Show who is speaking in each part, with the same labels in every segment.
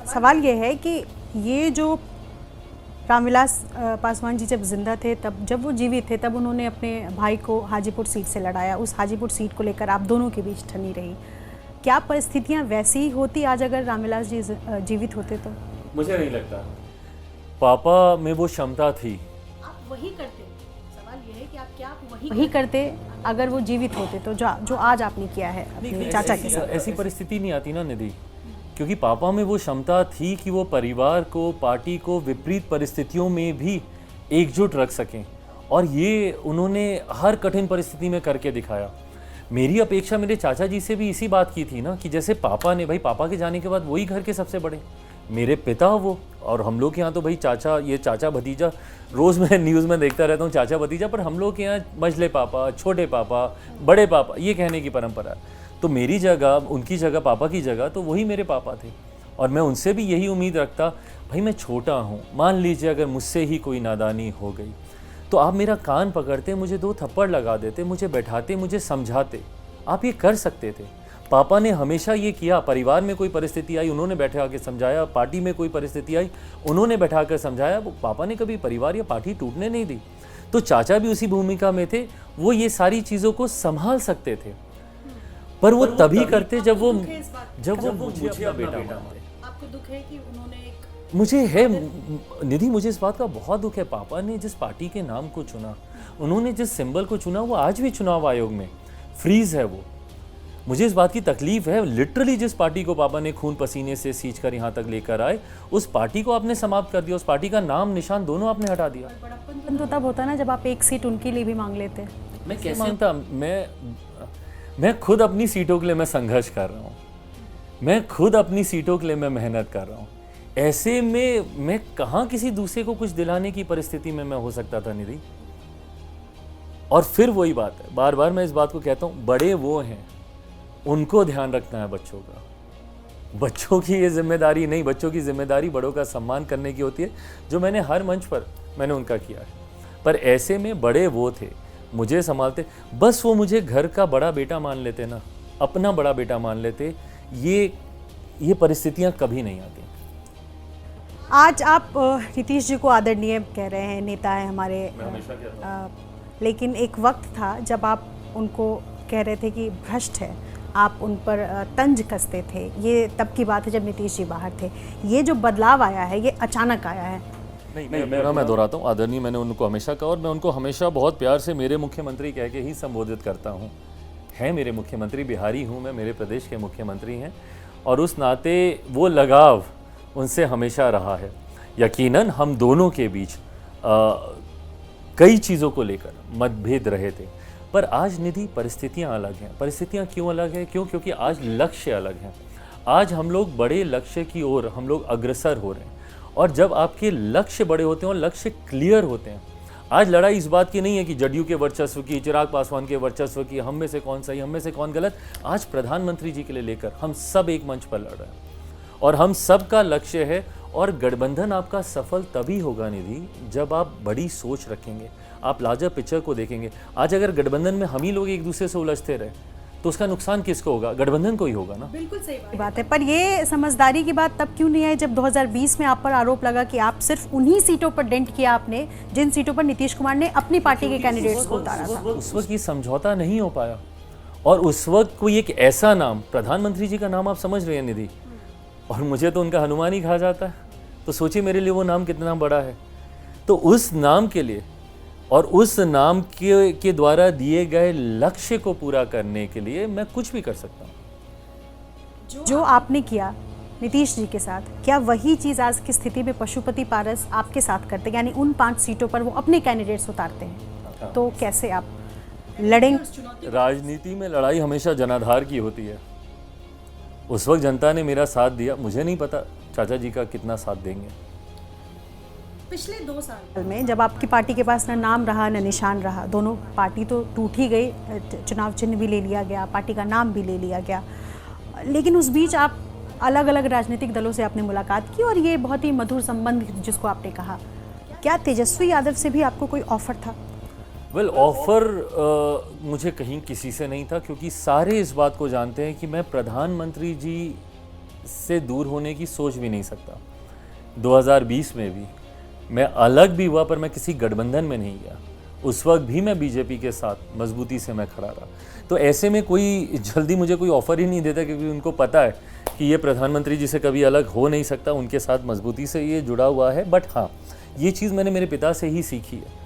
Speaker 1: सवाल ये है कि ये जो रामविलास पासवान जी जब जिंदा थे, तब जब वो जीवित थे, तब उन्होंने अपने भाई को हाजीपुर सीट से लड़ाया। उस हाजीपुर सीट को लेकर आप दोनों के बीच ठनी रही। क्या परिस्थितियां वैसी ही होती आज अगर रामविलास जी जीवित होते तो?
Speaker 2: मुझे नहीं लगता। पापा में वो क्षमता थी।
Speaker 1: आप वही करते, सवाल ये है कि आप क्या वही करते अगर वो जीवित होते तो, जो आज आपने किया है अपने चाचा के साथ?
Speaker 2: ऐसी परिस्थिति नहीं आती ना निधि, क्योंकि पापा में वो क्षमता थी कि वो परिवार को, पार्टी को विपरीत परिस्थितियों में भी एकजुट रख सकें, और ये उन्होंने हर कठिन परिस्थिति में करके दिखाया। मेरी अपेक्षा मेरे चाचा जी से भी इसी बात की थी ना, कि जैसे पापा ने, भाई पापा के जाने के बाद वही घर के सबसे बड़े, मेरे पिता वो, और हम लोग के यहाँ तो भाई चाचा, ये चाचा भतीजा, रोज़ मैं न्यूज़ में देखता रहता हूँ चाचा भतीजा, पर हम लोग के यहाँ मझले पापा, छोटे पापा, बड़े पापा, ये कहने की परंपरा है। तो मेरी जगह, उनकी जगह, पापा की जगह तो वही मेरे पापा थे, और मैं उनसे भी यही उम्मीद रखता। भाई मैं छोटा हूँ, मान लीजिए अगर मुझसे ही कोई नादानी हो गई तो आप मेरा कान पकड़ते, मुझे 2 थप्पड़ लगा देते, मुझे बैठाते, मुझे समझाते। आप ये कर सकते थे। पापा ने हमेशा ये किया। परिवार में कोई परिस्थिति आई, उन्होंने बैठा के समझाया। पार्टी में कोई परिस्थिति आई, उन्होंने बैठा कर समझाया। वो पापा ने कभी परिवार या पार्टी टूटने नहीं दी। तो चाचा भी उसी भूमिका में थे, वो ये सारी चीज़ों को संभाल सकते थे, पर वो तभी करते जब वो मुझे अपना बेटा मानते।
Speaker 1: आपको दुख है कि उन्होंने
Speaker 2: मुझे है निधि, मुझे इस बात का बहुत दुख है। पापा ने जिस पार्टी के नाम को चुना, उन्होंने जिस सिंबल को चुना, वो आज भी चुनाव आयोग में फ्रीज है। वो मुझे इस बात की तकलीफ है। लिटरली जिस पार्टी को पापा ने खून पसीने से सींच कर यहाँ तक लेकर आए, उस पार्टी को आपने समाप्त कर दिया। उस पार्टी का नाम निशान दोनों आपने हटा दिया।
Speaker 1: बड़प्पन तो तब होता ना जब आप एक सीट उनके लिए भी मांग लेते।
Speaker 2: मैं कैसे मांगता? मैं खुद अपनी सीटों के लिए मैं संघर्ष कर रहा हूँ, मैं खुद अपनी सीटों के लिए मैं मेहनत कर रहा हूँ। ऐसे में मैं कहाँ किसी दूसरे को कुछ दिलाने की परिस्थिति में मैं हो सकता था निधि? और फिर वही बात है, बार बार मैं इस बात को कहता हूँ, बड़े वो हैं, उनको ध्यान रखना है बच्चों का। बच्चों की ये जिम्मेदारी नहीं, बच्चों की जिम्मेदारी बड़ों का सम्मान करने की होती है, जो मैंने हर मंच पर मैंने उनका किया है। पर ऐसे में बड़े वो थे, मुझे संभालते। बस वो मुझे घर का बड़ा बेटा मान लेते ना, अपना बड़ा बेटा मान लेते, ये परिस्थितियां कभी नहीं आती।
Speaker 1: आज आप नीतीश जी को आदरणीय कह रहे हैं, नेता है हमारे, लेकिन एक वक्त था जब आप उनको कह रहे थे कि भ्रष्ट है, आप उन पर तंज कसते थे। ये तब की बात है जब नीतीश जी बाहर थे। ये जो बदलाव आया है, ये अचानक आया है?
Speaker 2: नहीं, मैं दोहराता हूँ, आदरणीय मैंने उनको हमेशा कहा, और मैं उनको हमेशा बहुत प्यार से मेरे मुख्यमंत्री कह के ही संबोधित करता हूँ। है मेरे मुख्यमंत्री, बिहारी हूँ मैं, मेरे प्रदेश के मुख्यमंत्री हैं, और उस नाते वो लगाव उनसे हमेशा रहा है। यकीनन हम दोनों के बीच कई चीज़ों को लेकर मतभेद रहे थे, पर आज निधि परिस्थितियाँ अलग हैं। परिस्थितियाँ क्यों अलग हैं? क्योंकि आज लक्ष्य अलग हैं। आज हम लोग बड़े लक्ष्य की ओर हम लोग अग्रसर हो रहे हैं, और जब आपके लक्ष्य बड़े होते हैं और लक्ष्य क्लियर होते हैं, आज लड़ाई इस बात की नहीं है कि जदयू के वर्चस्व की, चिराग पासवान के वर्चस्व की, हम में से कौन सही, हम में से कौन गलत। आज प्रधानमंत्री जी के लिए लेकर हम सब एक मंच पर लड़ रहे हैं, और हम सब का लक्ष्य है। और गठबंधन आपका सफल तभी होगा निधि, जब आप बड़ी सोच रखेंगे, आप लार्जर पिक्चर को देखेंगे। आज अगर गठबंधन में हम ही लोग एक दूसरे से उलझते रहे तो उसका नुकसान किसको होगा? गठबंधन को ही होगा ना।
Speaker 1: बिल्कुल सही बात है। पर ये समझदारी की बात तब क्यों नहीं आई जब 2020 में आप पर आरोप लगा कि आप सिर्फ उन्हीं सीटों पर डेंट किया आपने जिन सीटों पर नीतीश कुमार ने अपनी पार्टी के कैंडिडेट्स को उतारा था?
Speaker 2: उस वक्त ये समझौता नहीं हो पाया, और उस वक्त कोई एक ऐसा नाम, प्रधानमंत्री जी का नाम आप समझ रहे हैं निधि, और मुझे तो उनका हनुमान ही कहा जाता है, तो सोचिए मेरे लिए वो नाम कितना बड़ा है। तो उस नाम के लिए और उस नाम के द्वारा दिए गए लक्ष्य को पूरा करने के लिए मैं कुछ भी कर सकता हूँ।
Speaker 1: जो आपने किया नीतीश जी के साथ, क्या वही चीज़ आज की स्थिति में पशुपति पारस आपके साथ करते? यानी उन 5 सीटों पर वो अपने कैंडिडेट्स उतारते हैं, तो कैसे आप लड़ेंगे?
Speaker 2: राजनीति में लड़ाई हमेशा जनाधार की होती है। उस वक्त जनता ने मेरा साथ दिया, मुझे नहीं पता चाचा जी का कितना साथ देंगे।
Speaker 1: पिछले 2 साल में जब आपकी पार्टी के पास ना नाम रहा ना निशान रहा, दोनों पार्टी तो टूट ही गई, चुनाव चिन्ह भी ले लिया गया, पार्टी का नाम भी ले लिया गया, लेकिन उस बीच आप अलग अलग राजनीतिक दलों से आपने मुलाकात की, और ये बहुत ही मधुर संबंध जिसको आपने कहा, क्या तेजस्वी यादव से भी आपको कोई ऑफर था?
Speaker 2: ऑफर मुझे कहीं किसी से नहीं था, क्योंकि सारे इस बात को जानते हैं कि मैं प्रधानमंत्री जी से दूर होने की सोच भी नहीं सकता। 2020 में भी मैं अलग भी हुआ, पर मैं किसी गठबंधन में नहीं गया। उस वक्त भी मैं बीजेपी के साथ मजबूती से मैं खड़ा रहा। तो ऐसे में कोई जल्दी मुझे कोई ऑफ़र ही नहीं देता, क्योंकि उनको पता है कि ये प्रधानमंत्री जी से कभी अलग हो नहीं सकता, उनके साथ मजबूती से ये जुड़ा हुआ है। बट हाँ, ये चीज़ मैंने मेरे पिता से ही सीखी है।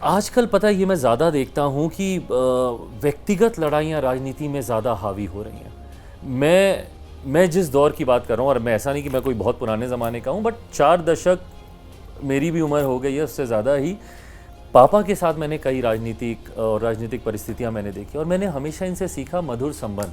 Speaker 2: आजकल पता है, ये मैं ज़्यादा देखता हूँ कि व्यक्तिगत लड़ाइयाँ राजनीति में ज़्यादा हावी हो रही हैं। मैं जिस दौर की बात कर रहा हूँ, और मैं ऐसा नहीं कि मैं कोई बहुत पुराने ज़माने का हूँ, बट 4 दशक मेरी भी उम्र हो गई है, उससे ज़्यादा ही। पापा के साथ मैंने कई राजनीतिक परिस्थितियाँ मैंने देखी, और मैंने हमेशा इनसे सीखा मधुर संबंध।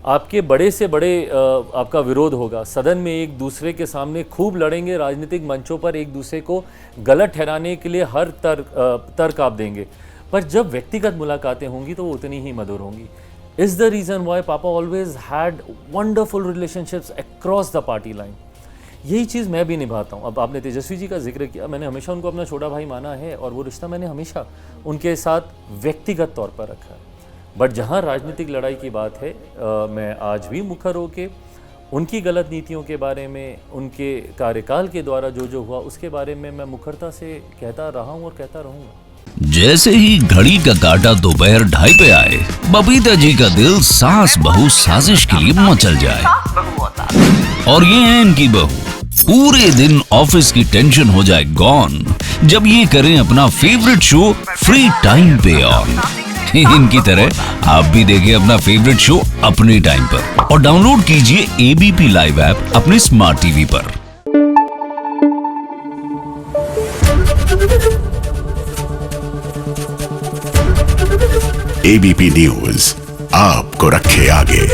Speaker 2: आपके बड़े से बड़े आपका विरोध होगा, सदन में एक दूसरे के सामने खूब लड़ेंगे, राजनीतिक मंचों पर एक दूसरे को गलत ठहराने के लिए हर तर्क आप देंगे, पर जब व्यक्तिगत मुलाकातें होंगी तो वो उतनी ही मधुर होंगी। इज़ द रीज़न वाई पापा always had wonderful relationships across the party line. यही चीज़ मैं भी निभाता हूँ। अब आपने तेजस्वी जी का जिक्र किया, मैंने हमेशा उनको अपना छोटा भाई माना है, और वो रिश्ता मैंने हमेशा उनके साथ व्यक्तिगत तौर पर रखा है। बट जहाँ राजनीतिक लड़ाई की बात है, मैं आज भी मुखर होकर उनकी गलत नीतियों के बारे में, उनके कार्यकाल के द्वारा जो हुआ उसके बारे में मैं मुखरता से कहता रहा हूँ और कहता रहूँगा।
Speaker 3: जैसे ही घड़ी का काटा दोपहर 2:30 पे आए, बबीता जी का दिल सास बहू साजिश के लिए मचल जाए। और ये है इनकी बहू, पूरे दिन ऑफिस की टेंशन हो जाए गॉन जब ये करें अपना फेवरेट शो फ्री टाइम पे ऑन। इनकी तरह आप भी देखिए अपना फेवरेट शो अपने टाइम पर, और डाउनलोड कीजिए एबीपी लाइव ऐप अपने स्मार्ट टीवी पर।
Speaker 4: एबीपी न्यूज आपको रखे आगे।